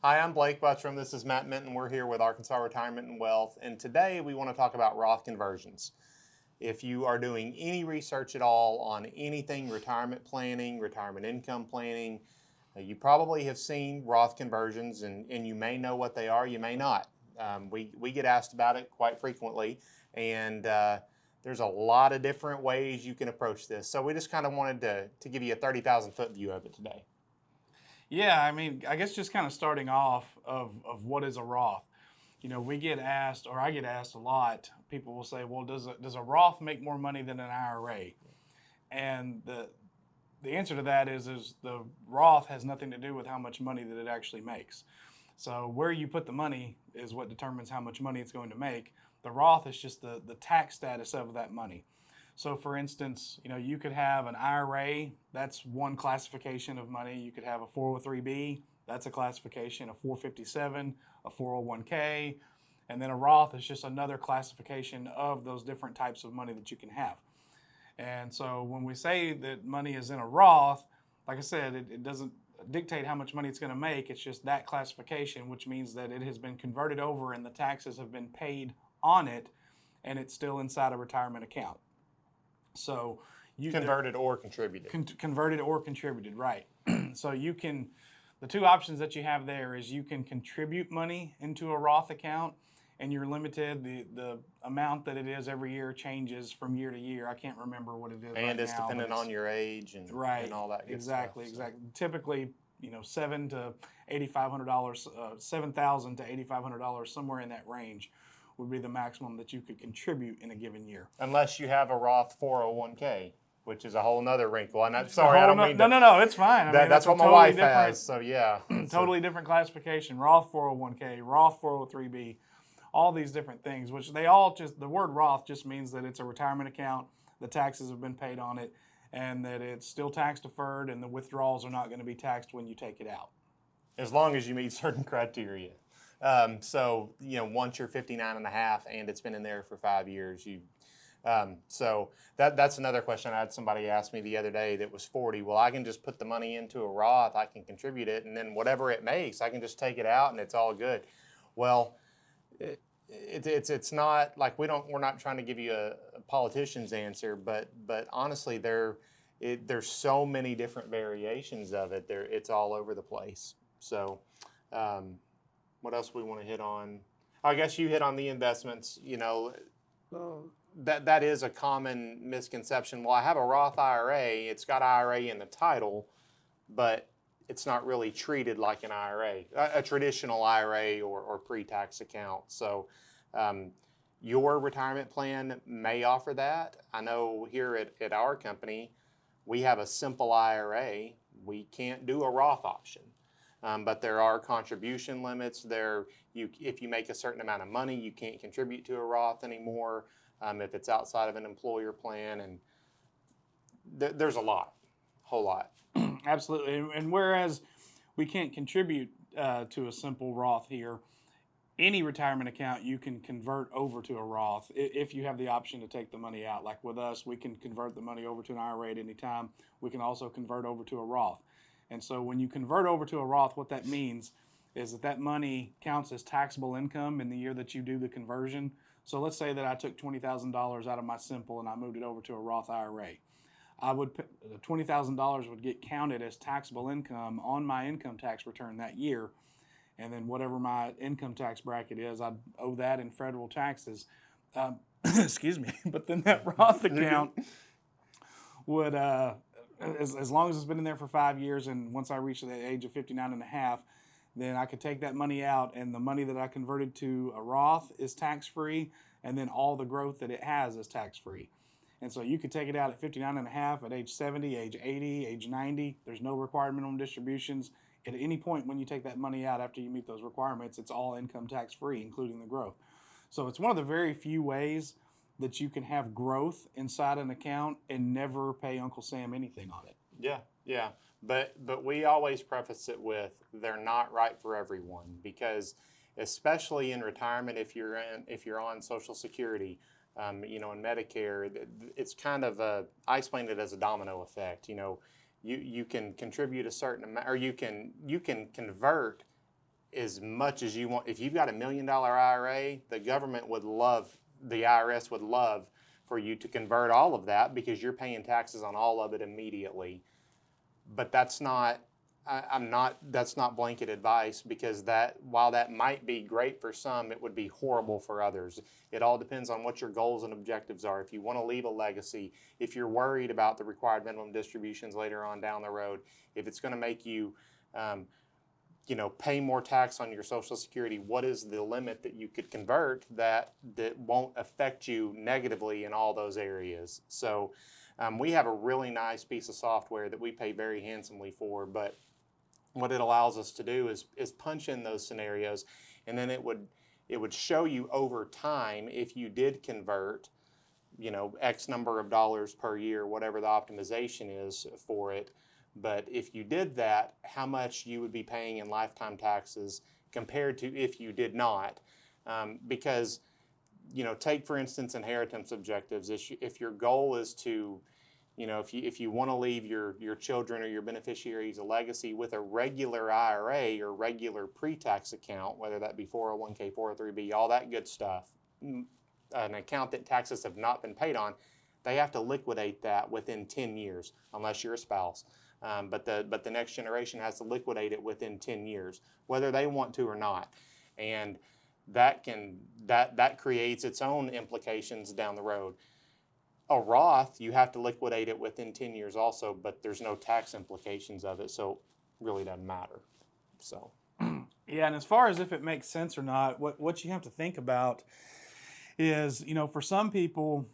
Hi, I'm Blake Buttram. This is Matt Minton. We're here with Arkansas Retirement and Wealth, and today we want to talk about Roth conversions. If you are doing any research at all on anything retirement planning, retirement income planning, you probably have seen Roth conversions, and you may know what they are, you may not. We get asked about it quite frequently, and there's a lot of different ways you can approach this. So we just kind of wanted to give you a 30,000 foot view of it today. Yeah, I mean, I guess just kind of starting off of what is a Roth. We get asked, or I get asked a lot. People will say, "Well, does a Roth make more money than an IRA?" And the answer to that is the Roth has nothing to do with how much money that it actually makes. So where you put the money is what determines how much money it's going to make. The Roth is just the tax status of that money. So for instance, you could have an IRA, that's one classification of money. You could have a 403B, that's a classification, a 457, a 401k, and then a Roth is just another classification of those different types of money that you can have. And so when we say that money is in a Roth, like I said, it doesn't dictate how much money it's going to make. It's just that classification, which means that it has been converted over and the taxes have been paid on it, and it's still inside a retirement account. So you Converted or contributed. Converted or contributed, right? So the two options that you have there is you can contribute money into a Roth account, and you're limited. The amount that it is every year changes from year to year. I can't remember what it is. And it's dependent on your age and all that good exactly, stuff. Exactly. Typically, $7,000 to $8,500, $7,000 to $8,500, somewhere in that range would be the maximum that you could contribute in a given year. Unless you have a Roth 401k, which is a whole nother wrinkle. And sorry, I don't mean to. No, it's fine. That's what my wife has, so yeah. Totally different classification. Roth 401k, Roth 403b, all these different things, which the word Roth just means that it's a retirement account, the taxes have been paid on it, and that it's still tax deferred, and the withdrawals are not going to be taxed when you take it out. As long as you meet certain criteria. So, once you're 59 and a half and it's been in there for 5 years, so that's another question. I had somebody ask me the other day that was 40. Well, I can just put the money into a Roth, I can contribute it, and then whatever it makes, I can just take it out and it's all good. Well, it's not like we're not trying to give you a politician's answer, but honestly, there's so many different variations of it. It's all over the place. So, what else we want to hit on? I guess you hit on the investments. That is a common misconception. Well, I have a Roth IRA. It's got IRA in the title, but it's not really treated like an IRA, a traditional IRA or pre-tax account. So your retirement plan may offer that. I know here at our company, we have a simple IRA. We can't do a Roth option. But there are contribution limits. If you make a certain amount of money, you can't contribute to a Roth anymore if it's outside of an employer plan. And there's a whole lot. Absolutely. And whereas we can't contribute to a simple Roth here, any retirement account you can convert over to a Roth if you have the option to take the money out. Like with us, we can convert the money over to an IRA at any time. We can also convert over to a Roth. And so when you convert over to a Roth, what that means is that money counts as taxable income in the year that you do the conversion. So let's say that I took $20,000 out of my simple and I moved it over to a Roth IRA. The $20,000 would get counted as taxable income on my income tax return that year, and then whatever my income tax bracket is, I'd owe that in federal taxes. Excuse me, but then that Roth account would, as long as it's been in there for 5 years, and once I reach the age of 59 and a half, then I could take that money out, and the money that I converted to a Roth is tax-free, and then all the growth that it has is tax-free. And so you could take it out at 59 and a half, at age 70, age 80, age 90. There's no required minimum distributions. At any point when you take that money out after you meet those requirements, it's all income tax-free, including the growth. So it's one of the very few ways that you can have growth inside an account and never pay Uncle Sam anything on it. Yeah. But we always preface it with they're not right for everyone, because especially in retirement, if you're on Social Security, in Medicare, it's kind of I explain it as a domino effect. You can contribute a certain amount, or you can convert as much as you want. If you've got $1 million IRA, the government would love, the IRS would love for you to convert all of that because you're paying taxes on all of it immediately. But that's not, that's not blanket advice, because that, while that might be great for some, it would be horrible for others. It all depends on what your goals and objectives are. If you want to leave a legacy, if you're worried about the required minimum distributions later on down the road, if it's going to make you, pay more tax on your Social Security, what is the limit that you could convert that won't affect you negatively in all those areas? So we have a really nice piece of software that we pay very handsomely for, but what it allows us to do is punch in those scenarios, and then it would show you over time, if you did convert, X number of dollars per year, whatever the optimization is for it. But if you did that, how much you would be paying in lifetime taxes compared to if you did not. Because, take for instance inheritance objectives. If your goal is to, if you want to leave your children or your beneficiaries a legacy with a regular IRA or regular pre-tax account, whether that be 401k, 403b, all that good stuff, an account that taxes have not been paid on, they have to liquidate that within 10 years, unless you're a spouse. But the next generation has to liquidate it within 10 years, whether they want to or not. And that creates its own implications down the road. A Roth, you have to liquidate it within 10 years also, but there's no tax implications of it, so it really doesn't matter. So Yeah, and as far as if it makes sense or not, what you have to think about is, for some people,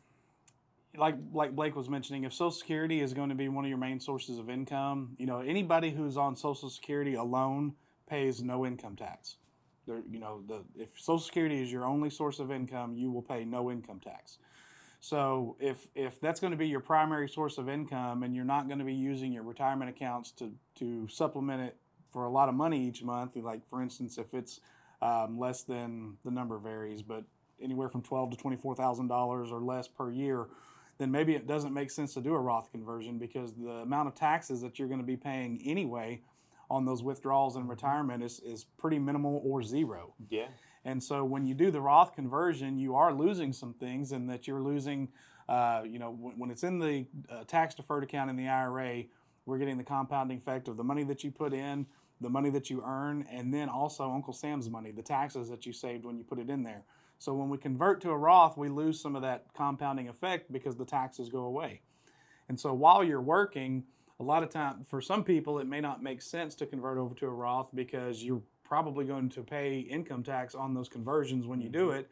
like Blake was mentioning, if Social Security is going to be one of your main sources of income, anybody who's on Social Security alone pays no income tax. If Social Security is your only source of income, you will pay no income tax. So if that's going to be your primary source of income, and you're not going to be using your retirement accounts to supplement it for a lot of money each month, like for instance, if it's less than, the number varies, but anywhere from $12,000 to $24,000 or less per year, then maybe it doesn't make sense to do a Roth conversion, because the amount of taxes that you're going to be paying anyway on those withdrawals in retirement is pretty minimal or zero. yeah. And so when you do the Roth conversion, you are losing some things, and that you're losing, when it's in the tax deferred account in the IRA, we're getting the compounding effect of the money that you put in, the money that you earn, and then also Uncle Sam's money, the taxes that you saved when you put it in there. So when we convert to a Roth, we lose some of that compounding effect because the taxes go away. And so while you're working, a lot of time, for some people, it may not make sense to convert over to a Roth, because you're probably going to pay income tax on those conversions when you do it.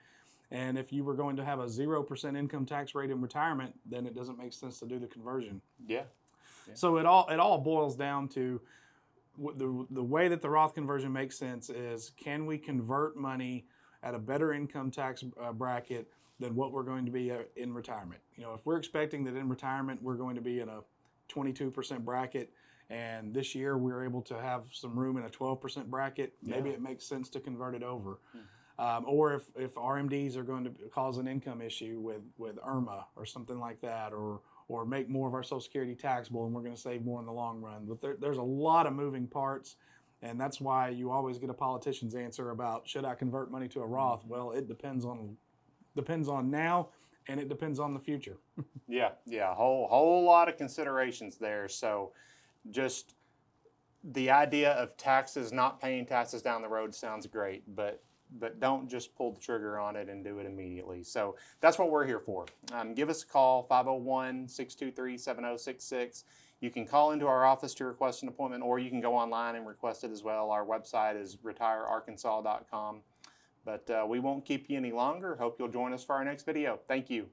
And if you were going to have a 0% income tax rate in retirement, then it doesn't make sense to do the conversion. Yeah. So it all boils down to the way that the Roth conversion makes sense is, can we convert money at a better income tax bracket than what we're going to be in retirement? If we're expecting that in retirement we're going to be in a 22% bracket, and this year we're able to have some room in a 12% bracket, maybe it makes sense to convert it over. Or if RMDs are going to cause an income issue with IRMA or something like that, or make more of our Social Security taxable, and we're going to save more in the long run. But there's a lot of moving parts, and that's why you always get a politician's answer about, should I convert money to a Roth? Well, it depends on now, and it depends on the future. Yeah, a whole lot of considerations there. So just the idea of taxes, not paying taxes down the road, sounds great, but don't just pull the trigger on it and do it immediately. So that's what we're here for. Give us a call, 501-623-7066. You can call into our office to request an appointment, or you can go online and request it as well. Our website is retirearkansas.com. But we won't keep you any longer. Hope you'll join us for our next video. Thank you.